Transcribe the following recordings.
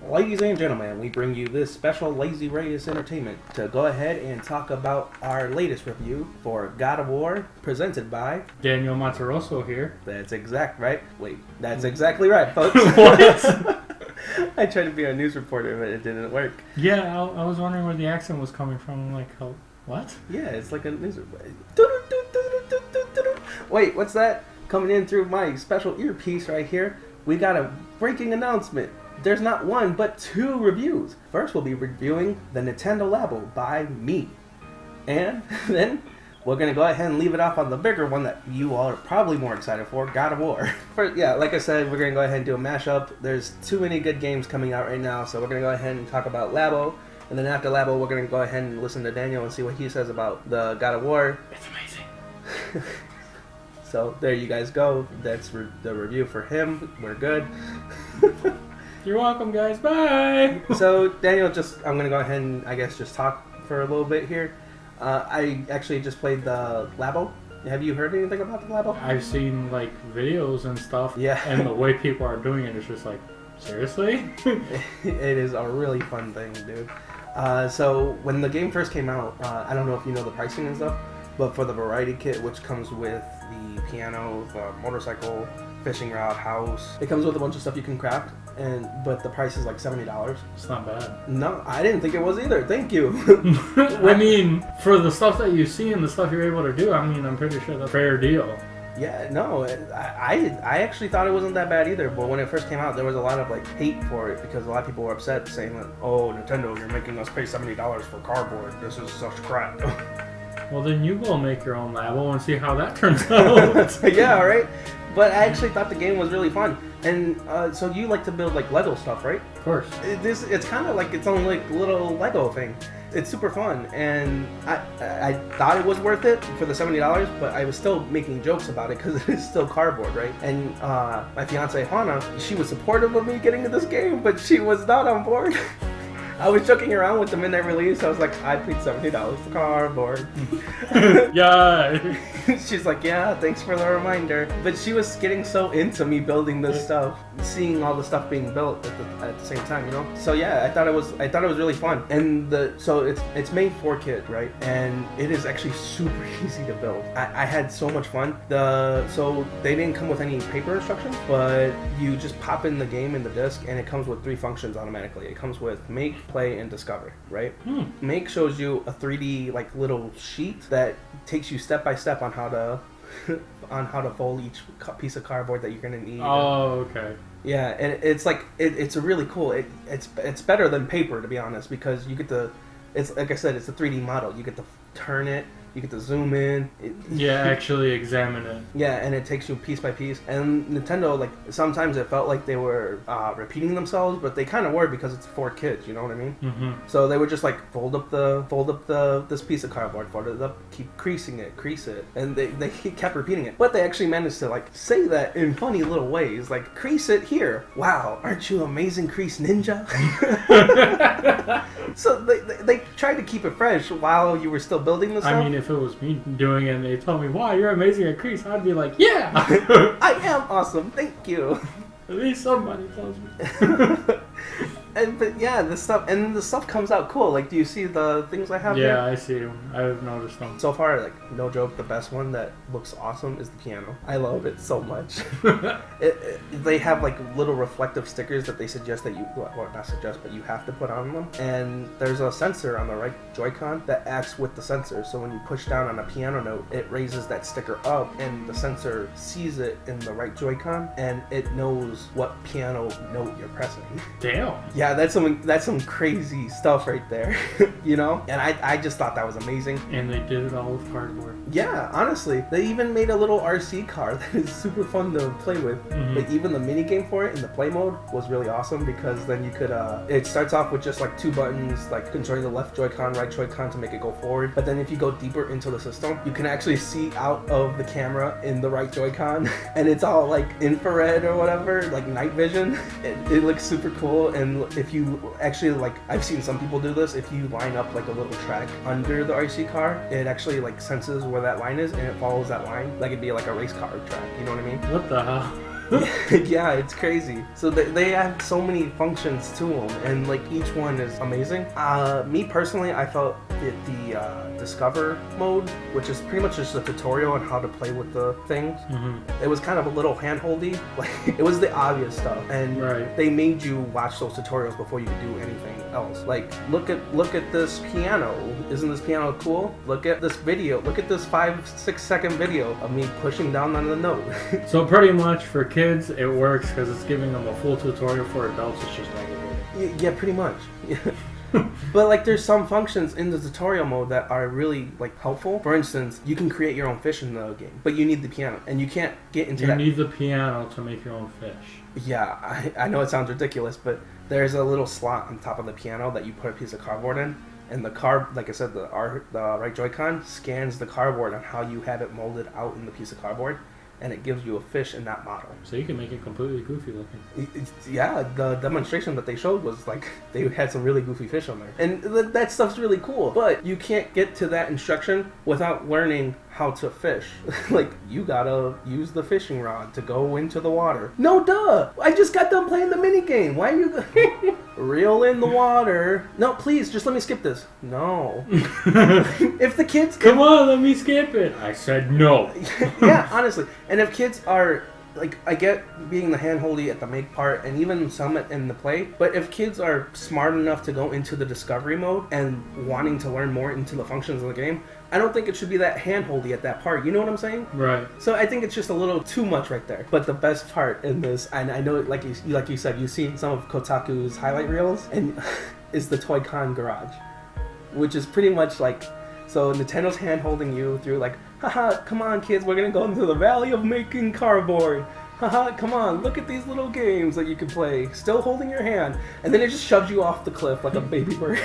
Ladies and gentlemen, we bring you this special Lazy Reyes entertainment to go ahead and talk about our latest review for God of War, presented by Daniel Monterosso here. That's exactly right, folks. What? I tried to be a news reporter, but it didn't work. Yeah, I was wondering where the accent was coming from. I'm like, oh, what? Yeah, it's like a news reporter. Wait, what's that? Coming in through my special earpiece right here, we got a breaking announcement. There's not one, but two reviews. First, we'll be reviewing the Nintendo Labo by me. And then we're going to go ahead and leave it off on the bigger one that you all are probably more excited for, God of War. Yeah, like I said, we're going to go ahead and do a mashup. There's too many good games coming out right now, so we're going to go ahead and talk about Labo. And then after Labo, we're going to go ahead and listen to Daniel and see what he says about the God of War. It's amazing. So there you guys go. That's the review for him. We're good. You're welcome, guys. Bye! So, Daniel, I'm going to go ahead and, I guess, just talk for a little bit here. I actually just played the Labo. Have you heard anything about the Labo? I've seen, like, videos and stuff. Yeah. And the way people are doing it is just like, seriously? It is a really fun thing, dude. So, when the game first came out, I don't know if you know the pricing and stuff, but for the variety kit, which comes with the piano, the motorcycle, fishing rod, house, it comes with a bunch of stuff you can craft. But the price is like $70. It's not bad. No, I didn't think it was either. Thank you. I mean, for the stuff that you see and the stuff you're able to do, I mean, I'm pretty sure that's a fair deal. Yeah, no, I actually thought it wasn't that bad either. But when it first came out, there was a lot of like hate for it because a lot of people were upset, saying that, "Oh, Nintendo, you're making us pay $70 for cardboard. This is such crap." Well, then you go make your own Labo and see how that turns out. Yeah, right. But I actually thought the game was really fun. And so you like to build like Lego stuff, right? Of course. It's kind of like its own like little Lego thing. It's super fun, and I thought it was worth it for the $70, but I was still making jokes about it because it is still cardboard, right? And my fiance Hana, she was supportive of me getting into this game, but she was not on board. I was joking around with the midnight release. I was like, I paid $70 for cardboard. Yeah. She's like, yeah, thanks for the reminder. But she was getting so into me building this stuff, seeing all the stuff being built at the same time, you know. So yeah, I thought it was really fun. And so it's made for kids, right? And it is actually super easy to build. I had so much fun. So they didn't come with any paper instructions, but you just pop in the game in the disc, and it comes with 3 functions automatically. It comes with make, play, and discover, right? Make shows you a 3D like little sheet that takes you step by step on how to fold each piece of cardboard that you're gonna need. Oh, okay. Yeah, and it's like it's a really cool. It's better than paper, to be honest, because you get to. It's like I said, it's a 3D model. You get to turn it. You get to zoom in. Actually examine it. Yeah, and it takes you piece by piece. And Nintendo, like, sometimes it felt like they were repeating themselves, but they kind of were because it's for kids, you know what I mean? Mm-hmm. So they would just like fold up this piece of cardboard, fold it up, keep crease it, and they kept repeating it. But they actually managed to like say that in funny little ways, like crease it here. Wow, aren't you amazing, crease ninja? So they tried to keep it fresh while you were still building the stuff. I mean, if it was me doing it and they told me, wow, you're amazing at crease, I'd be like, yeah! I am awesome, thank you. At least somebody tells me. But yeah, the stuff comes out cool. Like, do you see the things I have here? Yeah, I see them. I've noticed them. So far, like, no joke, the best one that looks awesome is the piano. I love it so much. They have, like, little reflective stickers that they suggest that or not suggest, but you have to put on them. And there's a sensor on the right Joy-Con that acts with the sensor. So when you push down on a piano note, it raises that sticker up, and the sensor sees it in the right Joy-Con, and it knows what piano note you're pressing. Damn. Yeah, that's some crazy stuff right there, you know? And I just thought that was amazing. And they did it all with cardboard. Yeah, honestly. They even made a little RC car that is super fun to play with. Mm-hmm. Like, even the mini game for it in the play mode was really awesome because then you could, it starts off with just like 2 buttons, like controlling the left Joy-Con, right Joy-Con to make it go forward. But then if you go deeper into the system, you can actually see out of the camera in the right Joy-Con. And it's all like infrared or whatever, like night vision. It looks super cool. And if you actually, like, I've seen some people do this, if you line up like a little track under the RC car, it actually like senses where that line is and it follows that line like it'd be like a race car track, you know what I mean? What the hell? Yeah, it's crazy. So they have so many functions to them, and like each one is amazing. Me personally, I felt that the Discover mode, which is pretty much just a tutorial on how to play with the things, it was kind of a little handholdy. Like it was the obvious stuff, and they made you watch those tutorials before you could do anything else. Like look at this piano. Isn't this piano cool? Look at this video. Look at this 5-6 second video of me pushing down on the note. So pretty much for kids it works because it's giving them a full tutorial. For adults it's just aggravating. Yeah, pretty much. But like there's some functions in the tutorial mode that are really like helpful. For instance, you can create your own fish in the game, but you need the piano, and you can't get into that. You need the piano to make your own fish. Yeah, I know it sounds ridiculous, but there's a little slot on top of the piano that you put a piece of cardboard in, and the like I said, the right Joy-Con scans the cardboard on how you have it molded out in the piece of cardboard, and it gives you a fish in that model. So you can make it completely goofy looking. Yeah, the demonstration that they showed was like they had some really goofy fish on there, and that stuff's really cool. But you can't get to that instruction without learning how to fish. Like you gotta use the fishing rod to go into the water. No, duh! I just got done playing the mini game. Why are you reel in the water? No, please, just let me skip this. No. If the kids come on, let me skip it. I said no. Yeah, honestly. And if kids are like, I get being the handholdy at the make part and even some in the play, but if kids are smart enough to go into the discovery mode and wanting to learn more into the functions of the game, I don't think it should be that handholdy at that part. You know what I'm saying? Right. So I think it's just a little too much right there. But the best part in this, and I know, like you said, you've seen some of Kotaku's highlight reels, and is the Toy-Con Garage, which is pretty much like, so Nintendo's hand-holding you through like, haha, come on kids, we're gonna go into the valley of making cardboard. Haha, come on, look at these little games that you can play, still holding your hand. And then it just shoves you off the cliff like a baby bird.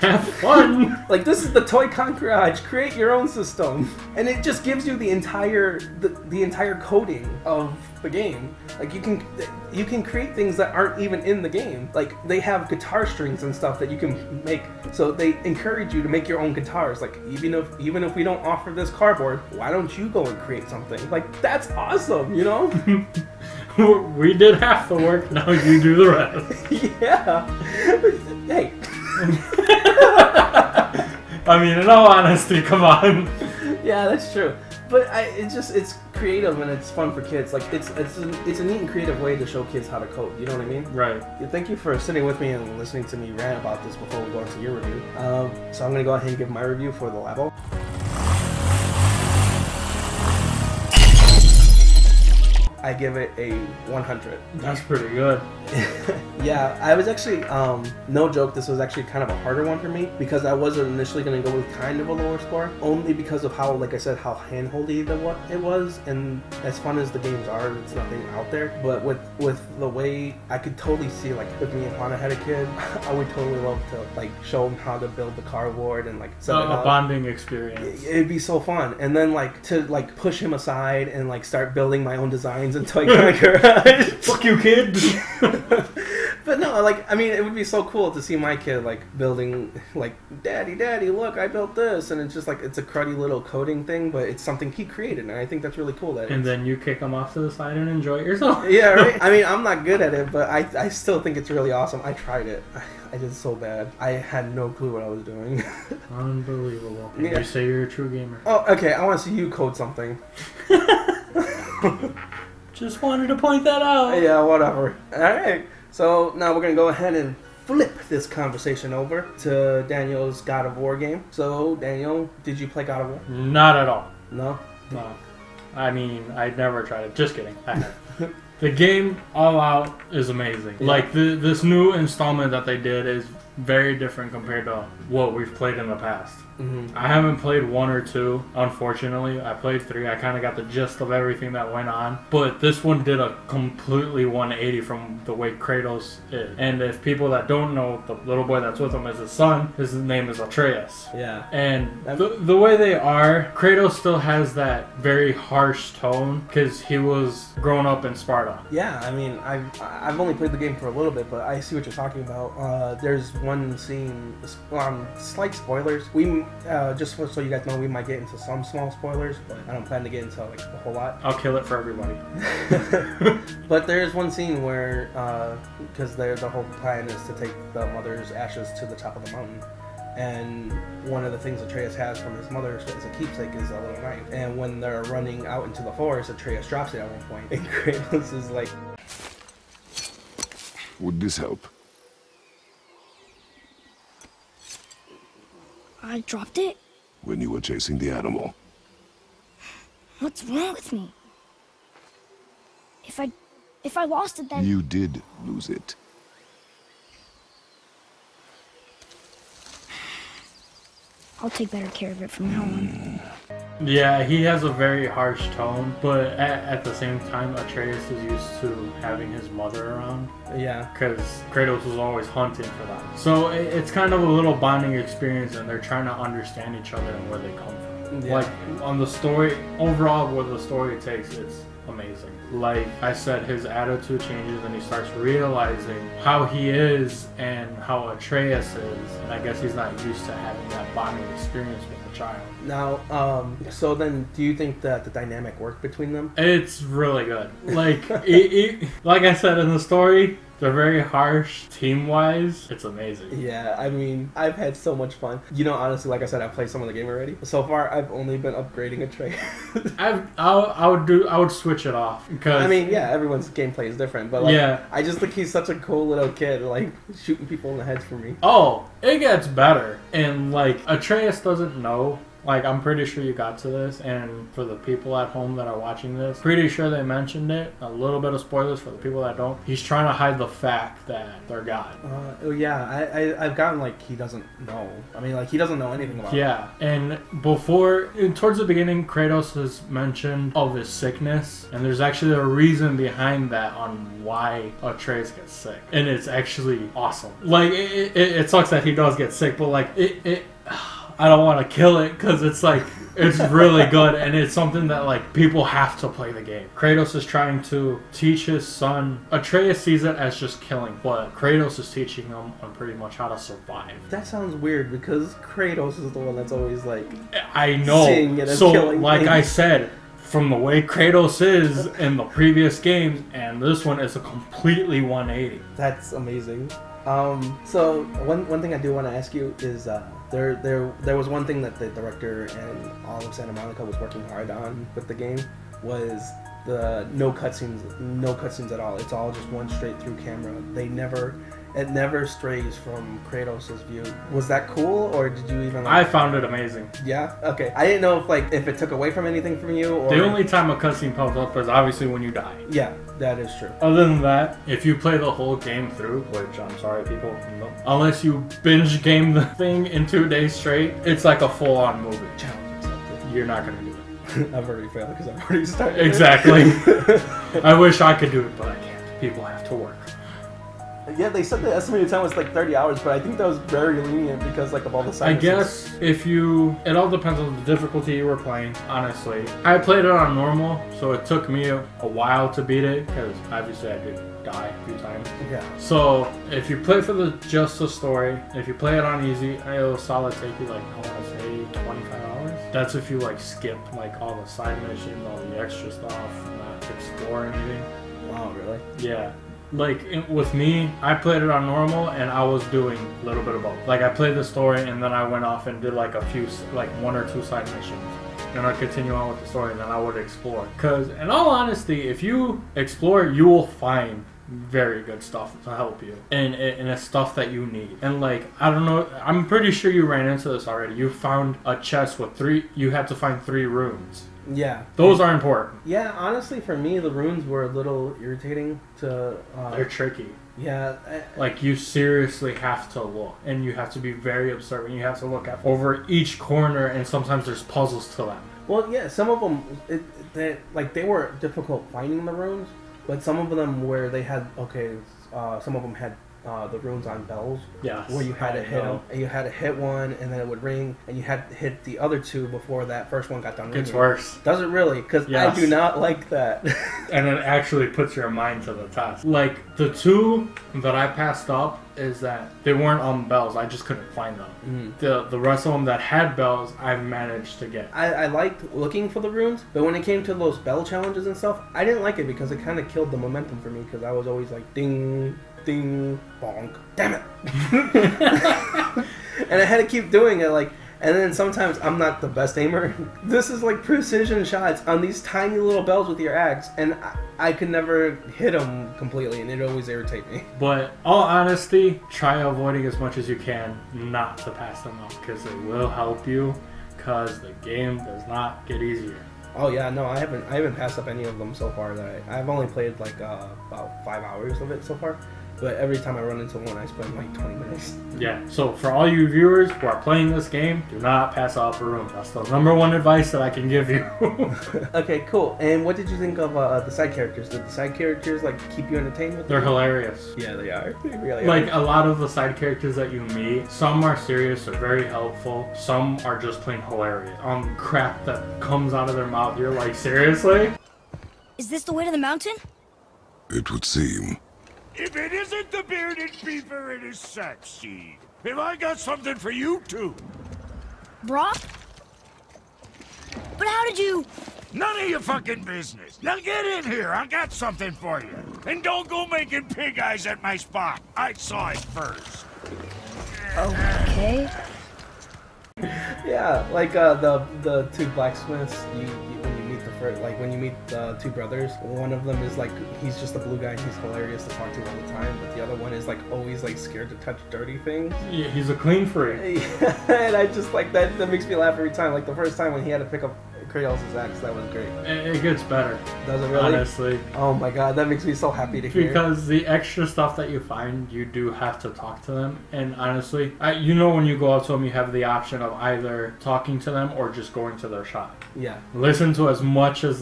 Have fun! Like, this is the Toy-Con Garage, create your own system. And it just gives you the entire coding of the game. Like, you can create things that aren't even in the game. Like, they have guitar strings and stuff that you can make, so they encourage you to make your own guitars. Like, even if we don't offer this cardboard, why don't you go and create something? Like, that's awesome, you know? We did half the work, now you do the rest. Yeah. Hey. I mean, in all honesty, come on. Yeah, that's true. But it's creative and it's fun for kids. Like it's a neat and creative way to show kids how to code. You know what I mean? Right. Thank you for sitting with me and listening to me rant about this before we go into your review. So I'm gonna go ahead and give my review for the labo. I give it a 100. That's pretty good. Yeah, I was actually, no joke, this was actually kind of a harder one for me because I was initially going to go with kind of a lower score, only because of how, like I said, how handholdy it was, and as fun as the games are, it's nothing out there. But with the way, I could totally see, like, if me and Juana had a kid, I would totally love to, like, show him how to build the cardboard and, like, set it up. A bonding experience. It'd be so fun. And then, like, to, like, push him aside and, like, start building my own designs in Toy-Con Garage. Fuck you, kid! But no, like, I mean, it would be so cool to see my kid, like, building, like, Daddy, look, I built this. And it's just, like, it's a cruddy little coding thing, but it's something he created. And I think that's really cool. And then you kick him off to the side and enjoy it yourself. Yeah, right? I mean, I'm not good at it, but I still think it's really awesome. I tried it. I did so bad. I had no clue what I was doing. Unbelievable. Yeah. You say you're a true gamer. Oh, okay, I want to see you code something. Just wanted to point that out. Yeah, whatever. Alright, so now we're going to go ahead and flip this conversation over to Daniel's God of War game. So, Daniel, did you play God of War? Not at all. No? No. I mean, I'd never tried it. Just kidding. I have. The game, all out, is amazing. Yeah. Like, this new installment that they did is very different compared to what we've played in the past. Mm-hmm. I haven't played 1 or 2, unfortunately. I played 3. I kind of got the gist of everything that went on. But this one did a completely 180 from the way Kratos is. And if people that don't know, the little boy that's with him is his son. His name is Atreus. Yeah. And the way they are, Kratos still has that very harsh tone because he was grown up in Sparta. Yeah, I mean, I've only played the game for a little bit, but I see what you're talking about. There's one one scene, slight spoilers. We just so you guys know, we might get into some small spoilers, but I don't plan to get into like a whole lot. I'll kill it for everybody. But there's one scene where, because the whole plan is to take the mother's ashes to the top of the mountain. And one of the things Atreus has from his mother as a keepsake is a little knife. And when they're running out into the forest, Atreus drops it at one point. And Kratos is like... Would this help? I dropped it? When you were chasing the animal. What's wrong with me? If I lost it, then... You did lose it. I'll take better care of it from now on. Yeah, he has a very harsh tone, but at the same time, Atreus is used to having his mother around. Yeah. Because Kratos was always hunting for them. So it's kind of a little bonding experience, and they're trying to understand each other and where they come from. Yeah. Like, on the story, overall, what the story takes, it's amazing. Like I said, his attitude changes and he starts realizing how he is and how Atreus is, and I guess he's not used to having that bonding experience with a child. Now, so then, do you think that the dynamic worked between them? It's really good. Like, like I said in the story, they're very harsh team-wise. It's amazing. Yeah, I mean, I've had so much fun. You know, honestly, like I said, I've played some of the game already. So far, I've only been upgrading Atreus. I would switch it off because I mean, yeah, everyone's gameplay is different, but like, yeah. I just think he's such a cool little kid, like shooting people in the heads for me. Oh, it gets better, and like Atreus doesn't know. Like, I'm pretty sure you got to this, and for the people at home that are watching this, pretty sure they mentioned it. A little bit of spoilers for the people that don't. He's trying to hide the fact that they're God. Yeah, I've gotten, like, he doesn't know. I mean, like, he doesn't know anything about it. Yeah, and towards the beginning, Kratos has mentioned of his sickness, and there's actually a reason behind that on why Atreus gets sick. And it's actually awesome. Like, it sucks that he does get sick, but, like, I don't want to kill it because it's like, it's really good, and it's something that like people have to play the game. Kratos is trying to teach his son. Atreus sees it as just killing, but Kratos is teaching him on pretty much how to survive. That sounds weird because Kratos is the one that's always like, I know. seeing it as so killing like things. I said, from the way Kratos is in the previous games and this one is a completely 180. That's amazing. So one thing I do want to ask you is there was one thing that the director and all of Santa Monica was working hard on with the game was the no cutscenes at all. It's all just one straight through camera. It never strays from Kratos' view. Was that cool, or did you even? I found it amazing. Yeah. Okay. I didn't know if it took away from anything from you, or the only time a cutscene pops up is obviously when you die. Yeah, that is true. Other than that, if you play the whole game through, which I'm sorry people, no, unless you binge game the thing in 2 days straight, it's like a full-on movie. Challenge accepted. You're not gonna do it. I've already failed because I've already started. Exactly. I wish I could do it, but I can't. People have to work. Yeah, they said the estimated time was like 30 hours, but I think that was very lenient because like of all the side I missions. guess it all depends on the difficulty you were playing, honestly. I played it on normal, so it took me a while to beat it, because obviously I did die a few times. Yeah. So, if you play for just the story, if you play it on easy, it'll solid take you like, I want to say 25 hours. That's if you like skip like all the side missions, all the extra stuff, not explore anything. Wow, really? Yeah. Like, with me, I played it on normal, and I was doing a little bit of both. Like, I played the story, and then I went off and did, like, a few, like, 1 or 2 side missions. Then I'd continue on with the story, and then I would explore. Because, in all honesty, if you explore, you will find very good stuff to help you. And it's stuff that you need. And, like, I don't know, I'm pretty sure you ran into this already. You found a chest with you had to find 3 runes. Yeah. Those are important. Yeah, honestly, for me, the runes were a little irritating to... They're tricky. Yeah. Like, you seriously have to look. And you have to be very observant. You have to look at over each corner, and sometimes there's puzzles to them. Well, yeah, some of them, they were difficult finding the runes, but some of them where they had, some of them had the runes on bells. Yes. Where you had to hit know. them, and you had to hit one, and then it would ring, and you had to hit the other two before that first one got done ringing. It's worse. Does it really? Because Yes. I do not like that. And it actually puts your mind to the test. Like, the two that I passed up is that they weren't on bells. I just couldn't find them. The rest of them that had bells, I've managed to get. I liked looking for the runes, but when it came to those bell challenges and stuff, I didn't like it because it kind of killed the momentum for me because I was always like, ding, ding, bonk. Damn it. And I had to keep doing it, like, and then sometimes I'm not the best aimer. This is like precision shots on these tiny little bells with your axe, and I could never hit them completely, and it always irritate me. But all honesty, try avoiding as much as you can not to pass them up because it will help you because the game does not get easier. Oh yeah, no, I haven't passed up any of them so far. I've only played like about 5 hours of it so far. But every time I run into one, I spend like 20 minutes. Yeah, so for all you viewers who are playing this game, do not pass off a room. That's the #1 advice that I can give you. Okay, cool. And what did you think of the side characters? Did the side characters like keep you entertained with them? They're hilarious. Yeah, they are. They really Like, are. a lot of the side characters that you meet, some are serious or very helpful, some are just plain hilarious. Crap that comes out of their mouth, you're like, seriously? Is this the way to the mountain? It would seem. If it isn't the bearded beaver, it is Sackseed. Have I got something for you too? Brock? But how did you... None of your fucking business. Now get in here, I got something for you. And don't go making pig eyes at my spot. I saw it first. Okay. Yeah, like the two blacksmiths. When you meet the first, like when you meet the two brothers, one of them is like he's just a blue guy. He's hilarious to talk to all the time, but the other one is like always like scared to touch dirty things. Yeah, he's a clean freak. Yeah, and I just like that. That makes me laugh every time. Like the first time when he had to pick up Kratos' axe, that was great. It gets better. Does it really? Honestly. Oh my god, that makes me so happy to hear. Because the extra stuff that you find, you do have to talk to them. And honestly, you know when you go up to them, you have the option of either talking to them or just going to their shop. Yeah. Listen to as much as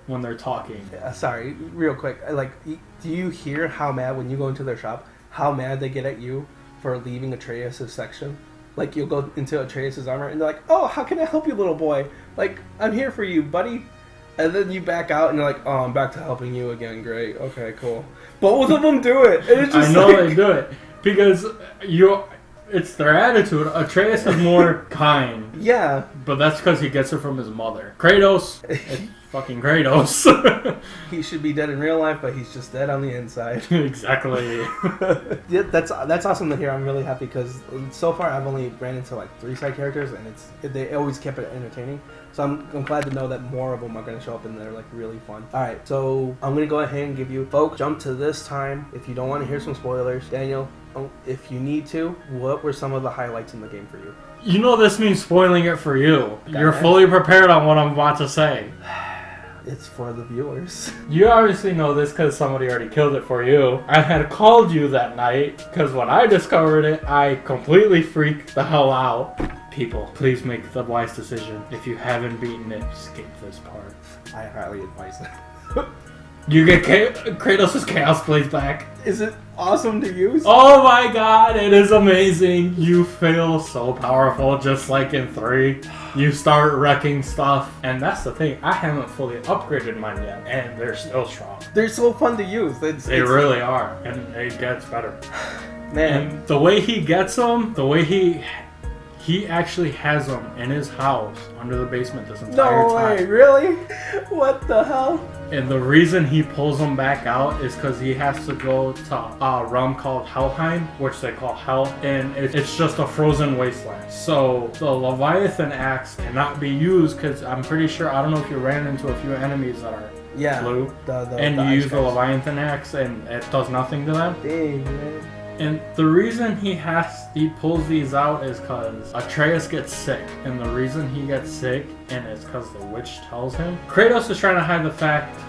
when they're talking. Sorry, real quick. Like, do you hear how mad when you go into their shop? How mad they get at you for leaving Atreus' section? Like, you'll go into Atreus' armor and they're like, "Oh, how can I help you, little boy? Like, I'm here for you, buddy." And then you back out and you're like, "Oh, I'm back to helping you again. Great. Okay, cool." Both of them do it. And it's just I know like... they do it because it's their attitude. Atreus is more kind. Yeah. But that's because he gets it from his mother. Kratos, it's fucking Kratos. He should be dead in real life, but he's just dead on the inside. Exactly. Yeah, that's awesome to hear. I'm really happy because so far I've only ran into like 3 side characters, and they always kept it entertaining. So I'm glad to know that more of them are going to show up and they're like really fun. All right, so I'm going to go ahead and give you folks jump to this time if you don't want to hear some spoilers. Daniel, if you need to, what were some of the highlights in the game for you? You know this means spoiling it for you. Got You're it. fully prepared on what I'm about to say. It's for the viewers. You obviously know this because somebody already killed it for you. I had called you that night because when I discovered it, I completely freaked the hell out. People, please make the wise decision. If you haven't beaten it, skip this part. I highly advise that. You get Kratos' Chaos Blades back. Is it awesome to use? Oh my god, it is amazing. You feel so powerful just like in 3. You start wrecking stuff. And that's the thing, I haven't fully upgraded mine yet. And they're still strong. They're so fun to use. They really are. And it gets better. Man. And the way he gets them, the way he actually has them in his house under the basement this entire No way, time. really? What the hell? And the reason he pulls them back out is because he has to go to a realm called Helheim, which they call Hell, and it's just a frozen wasteland. So the Leviathan axe cannot be used because I'm pretty sure, I don't know if you ran into a few enemies that are blue, and the you ice use the guys. Leviathan axe and it does nothing to them. Dang, man. And the reason he pulls these out is because Atreus gets sick. And the reason he gets sick, and it's because the witch tells him. Kratos is trying to hide the fact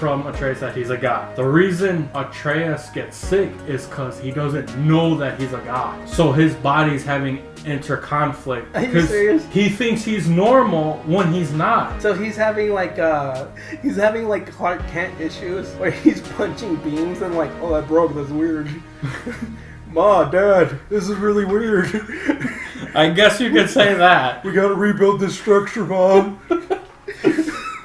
from Atreus that he's a god. The reason Atreus gets sick is because he doesn't know that he's a god. So his body's having interconflict. Are you serious? He thinks he's normal when he's not. So he's having like Clark Kent issues where he's punching beams and like, oh, that broke, that's weird. Ma, Dad, this is really weird. I guess you could say that. We gotta rebuild this structure, Mom.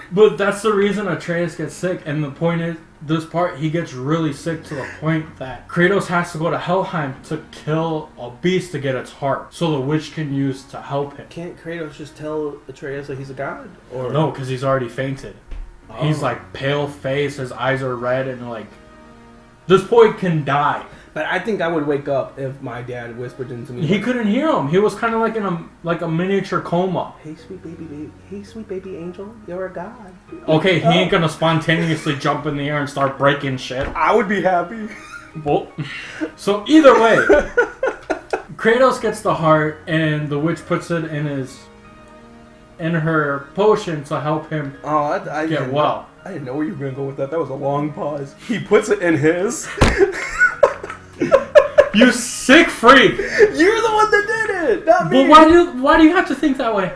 But that's the reason Atreus gets sick, and the point is, this part, he gets really sick to the point that Kratos has to go to Helheim to kill a beast to get its heart, so the witch can use to help him. Can't Kratos just tell Atreus that he's a god? Or No, because he's already fainted. Oh. He's like pale face, his eyes are red, and like, this boy can die. But I think I would wake up if my dad whispered into me. He couldn't hear him. He was kind of like in a miniature coma. Hey, sweet baby angel, you're a god. Okay, he ain't gonna spontaneously jump in the air and start breaking shit. I would be happy. Well, so either way, Kratos gets the heart, and the witch puts it in her potion to help him I get well. I didn't know where you were gonna go with that. That was a long pause. He puts it in his. You sick freak! You're the one that did it, not me. But why do you have to think that way?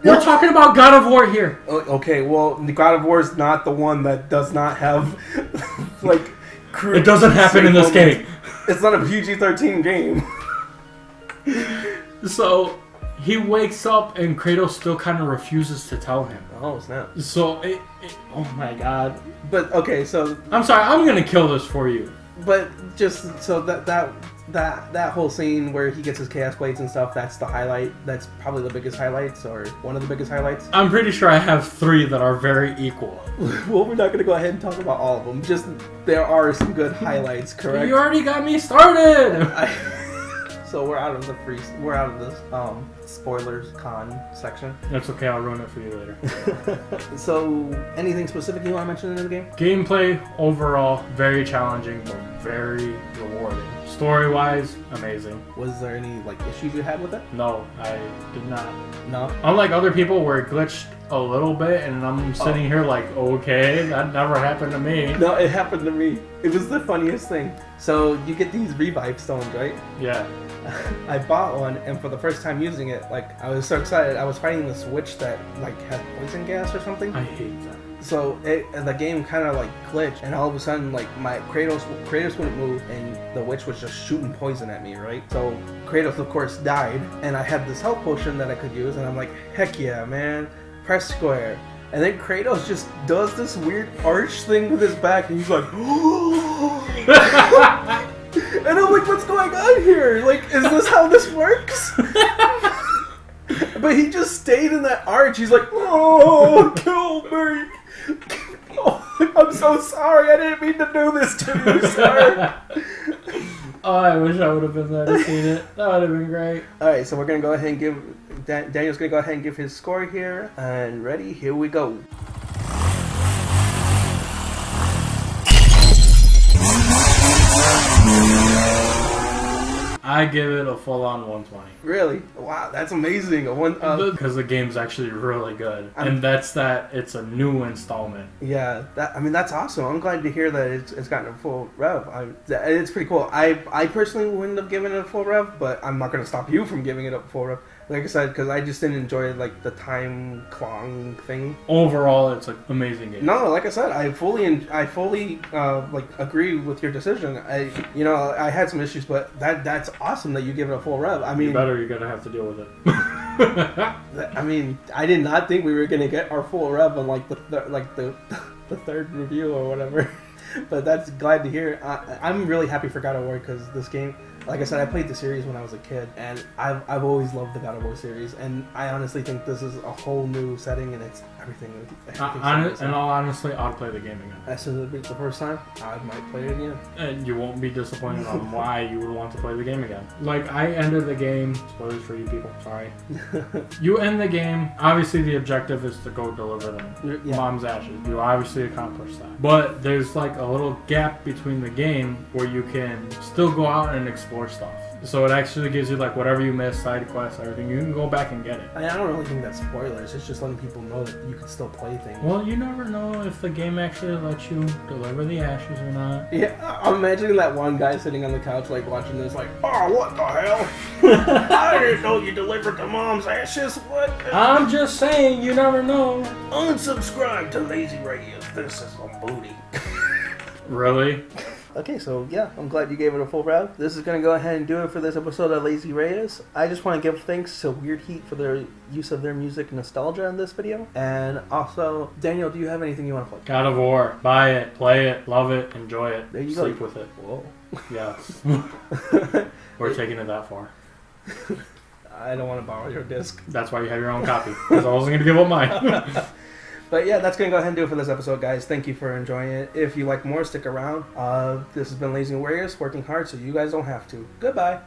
No. We're talking about God of War here. Okay, well, the God of War is not the one that does not have like. It doesn't happen in this game. It's not a PG-13 game. So he wakes up and Kratos still kind of refuses to tell him. Oh snap! So oh my god. But okay, so I'm sorry. I'm gonna kill this for you. But just so that whole scene where he gets his chaos blades and stuff, that's the highlight. That's probably the biggest highlights, or one of the biggest highlights. I'm pretty sure I have 3 that are very equal. Well, we're not gonna go ahead and talk about all of them. Just there are some good highlights, correct? You already got me started. So we're out of the spoilers con section. That's okay. I'll ruin it for you later. So anything specific you want to mention in the game? Gameplay overall very challenging but very rewarding. Story-wise, amazing. Was there any like issues you had with it? No, I did not. No. Unlike other people where it glitched a little bit and I'm sitting here like, okay, that never happened to me. No, it happened to me. It was the funniest thing. So you get these revive stones, right? Yeah. I bought one, and for the first time using it, like, I was so excited. I was fighting this witch that like had poison gas or something. I hate that. So the game kind of like glitched, and all of a sudden, like, my Kratos wouldn't move, and the witch was just shooting poison at me, right? So Kratos, of course, died, and I had this health potion that I could use, and I'm like, heck yeah, man, press square. And then Kratos just does this weird arch thing with his back, and he's like, and I'm like, what's going on here? Like, is this how this works? But he just stayed in that arch. He's like, oh, kill me. Oh, I'm so sorry. I didn't mean to do this to you, sir. Oh, I wish I would have been there to see it. That would have been great. All right, so we're going to go ahead and give... Daniel's going to go ahead and give his score here. And ready? Here we go. I give it a full-on 120. Really? Wow, that's amazing. Because the game's actually really good. And that's that it's a new installment. Yeah, that's awesome. I'm glad to hear that it's gotten a full rev. It's pretty cool. I personally wouldn't have given it a full rev, but I'm not going to stop you from giving it a full rev. Like I said, because I just didn't enjoy like the time clong thing. Overall, it's an amazing game. No, like I said, I fully like agree with your decision. I had some issues, but that's awesome that you give it a full rev. I mean, you're gonna have to deal with it. I mean, I did not think we were gonna get our full rev on like the third review or whatever. But that's glad to hear. I'm really happy for God of War because this game, like I said, I played the series when I was a kid, and I've always loved the God of War series, and I honestly think this is a whole new setting, and it's everything. In all honesty, I'll play the game again. As soon as it's the first time, I might play it again. And you won't be disappointed on why you would want to play the game again. Like, I ended the game, spoilers for you people, sorry. You end the game, obviously the objective is to go deliver them. Mom's ashes. You obviously accomplished that. But there's like a little gap between the game where you can still go out and explore stuff. So it actually gives you like whatever you missed, side quests, everything. You can go back and get it. I don't really think that's spoilers. It's just letting people know that you can still play things. Well, you never know if the game actually lets you deliver the ashes or not. Yeah, I'm imagining that one guy sitting on the couch, like, watching this, like, oh, what the hell? I didn't know you delivered the mom's ashes. What? I'm just saying, you never know. Unsubscribe to Lazy Reyes. This is some booty. Really? Okay, so yeah, I'm glad you gave it a full round. This is going to go ahead and do it for this episode of Lazy Reyes. I just want to give thanks to Weird Heat for their use of their music nostalgia in this video. And also, Daniel, do you have anything you want to plug? God of War. Buy it, play it, love it, enjoy it. There you Sleep go. with it. Whoa. Yeah. We're taking it that far. I don't want to borrow your disc. That's why you have your own copy. Because I wasn't going to give up mine. But yeah, that's going to go ahead and do it for this episode, guys. Thank you for enjoying it. If you like more, stick around. This has been Lazy Warriors, working hard so you guys don't have to. Goodbye.